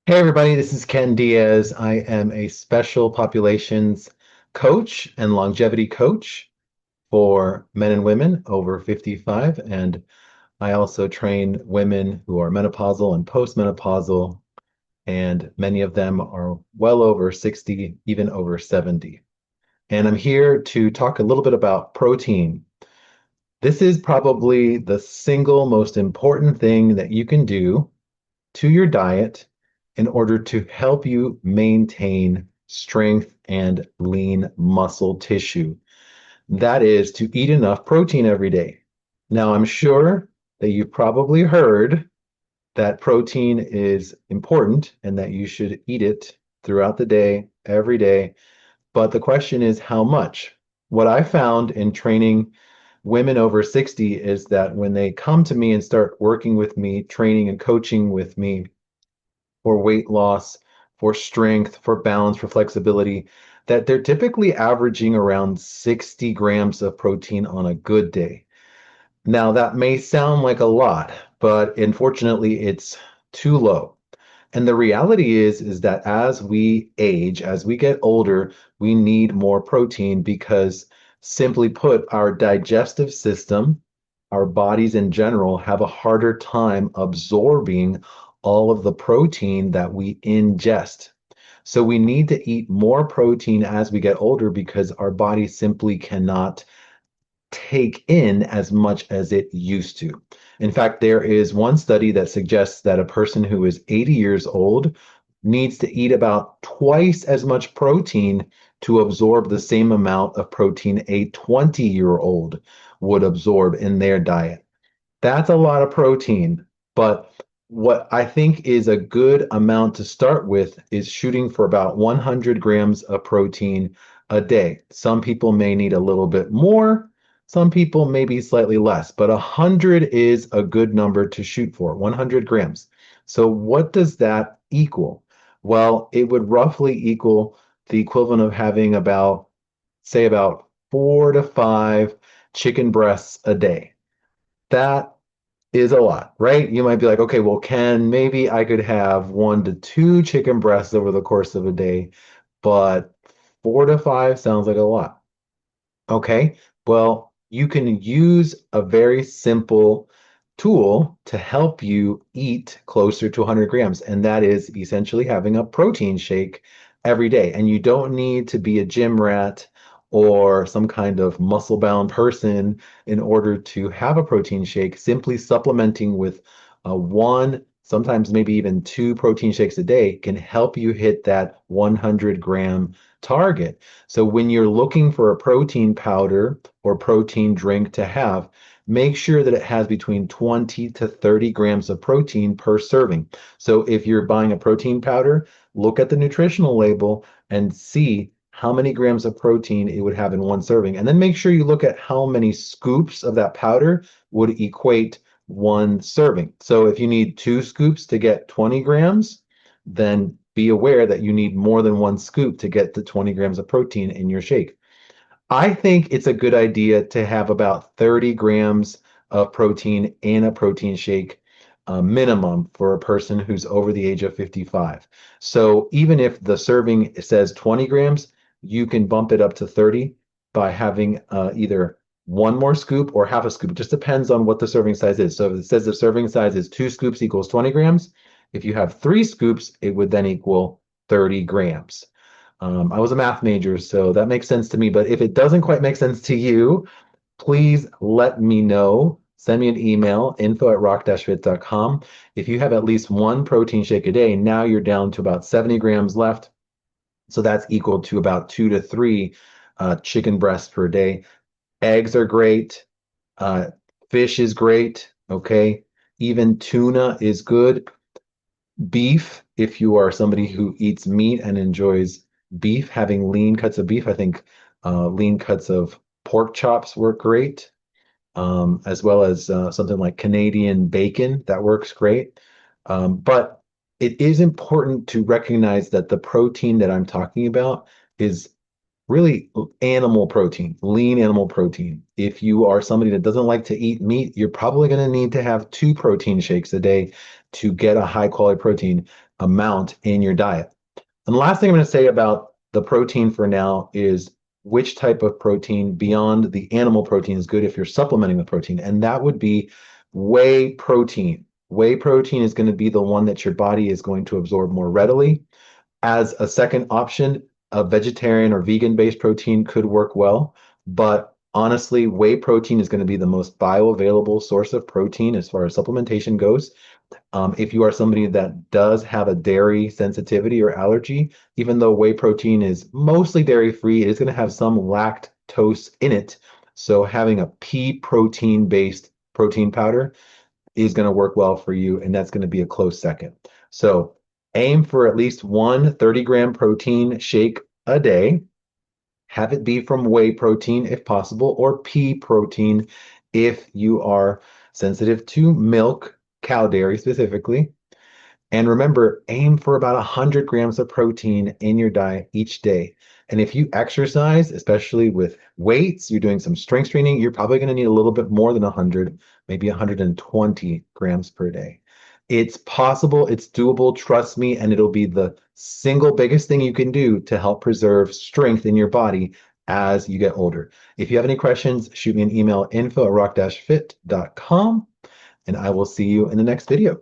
Hey everybody, this is Ken Diaz. I am a special populations coach and longevity coach for men and women over 55. And I also train women who are menopausal and postmenopausal, and many of them are well over 60, even over 70. And I'm here to talk a little bit about protein. This is probably the single most important thing that you can do to your diet in order to help you maintain strength and lean muscle tissue. That is to eat enough protein every day. Now, I'm sure that you've probably heard that protein is important and that you should eat it throughout the day, every day. But the question is, how much? What I found in training women over 60 is that when they come to me and start working with me, training and coaching with me, for weight loss, for strength, for balance, for flexibility, that they're typically averaging around 60 grams of protein on a good day. Now, that may sound like a lot, but unfortunately, it's too low. And the reality is that as we age, as we get older, we need more protein because, simply put, our digestive system, our bodies in general, have a harder time absorbing all of the protein that we ingest. So we need to eat more protein as we get older because our body simply cannot take in as much as it used to. In fact, there is one study that suggests that a person who is 80 years old needs to eat about twice as much protein to absorb the same amount of protein a 20-year-old would absorb in their diet. That's a lot of protein, but what I think is a good amount to start with is shooting for about 100 grams of protein a day. Some people may need a little bit more, some people maybe slightly less, but 100 is a good number to shoot for, 100 grams. So what does that equal? Well, it would roughly equal the equivalent of having about, say, about 4 to 5 chicken breasts a day. That is a lot, right? You might be like, okay, well, Ken, maybe I could have 1 to 2 chicken breasts over the course of a day, but 4 to 5 sounds like a lot. Okay, well, you can use a very simple tool to help you eat closer to 100 grams, and that is essentially having a protein shake every day. And you don't need to be a gym rat or some kind of muscle-bound person in order to have a protein shake. Simply supplementing with one, sometimes maybe even two protein shakes a day can help you hit that 100-gram target. So when you're looking for a protein powder or protein drink to have, make sure that it has between 20 to 30 grams of protein per serving. So if you're buying a protein powder, look at the nutritional label and see how many grams of protein it would have in one serving. And then make sure you look at how many scoops of that powder would equate one serving. So if you need 2 scoops to get 20 grams, then be aware that you need more than 1 scoop to get the 20 grams of protein in your shake. I think it's a good idea to have about 30 grams of protein in a protein shake, minimum for a person who's over the age of 55. So even if the serving says 20 grams, you can bump it up to 30 by having either one more scoop or half a scoop. It just depends on what the serving size is. So if it says the serving size is 2 scoops equals 20 grams, if you have 3 scoops, it would then equal 30 grams. I was a math major, so that makes sense to me. But if it doesn't quite make sense to you, please let me know. Send me an email, info@rock-fit.com. If you have at least one protein shake a day, now you're down to about 70 grams left. So that's equal to about 2 to 3 chicken breasts per day. Eggs are great. Uh, Fish is great. Okay. Even tuna is good. Beef, if you are somebody who eats meat and enjoys beef, having lean cuts of beef, I think lean cuts of pork chops work great, as well as something like Canadian bacon that works great. But it is important to recognize that the protein that I'm talking about is really animal protein, lean animal protein. If you are somebody that doesn't like to eat meat, you're probably going to need to have 2 protein shakes a day to get a high quality protein. amount in your diet. And the last thing I'm going to say about the protein for now is which type of protein beyond the animal protein is good if you're supplementing the protein. And that would be whey protein. Whey protein is going to be the one that your body is going to absorb more readily. As a second option, a vegetarian or vegan-based protein could work well, but honestly, whey protein is going to be the most bioavailable source of protein as far as supplementation goes. If you are somebody that does have a dairy sensitivity or allergy, even though whey protein is mostly dairy-free, it is going to have some lactose in it. So having a pea protein-based protein powder is going to work well for you, and that's going to be a close second. So aim for at least one 30-gram protein shake a day. Have it be from whey protein if possible, or pea protein if you are sensitive to milk, cow dairy specifically. And remember, aim for about 100 grams of protein in your diet each day. And if you exercise, especially with weights, you're doing some strength training, you're probably going to need a little bit more than 100, maybe 120 grams per day. It's possible, it's doable, trust me, and it'll be the single biggest thing you can do to help preserve strength in your body as you get older. If you have any questions, shoot me an email, info@rock-fit.com, and I will see you in the next video.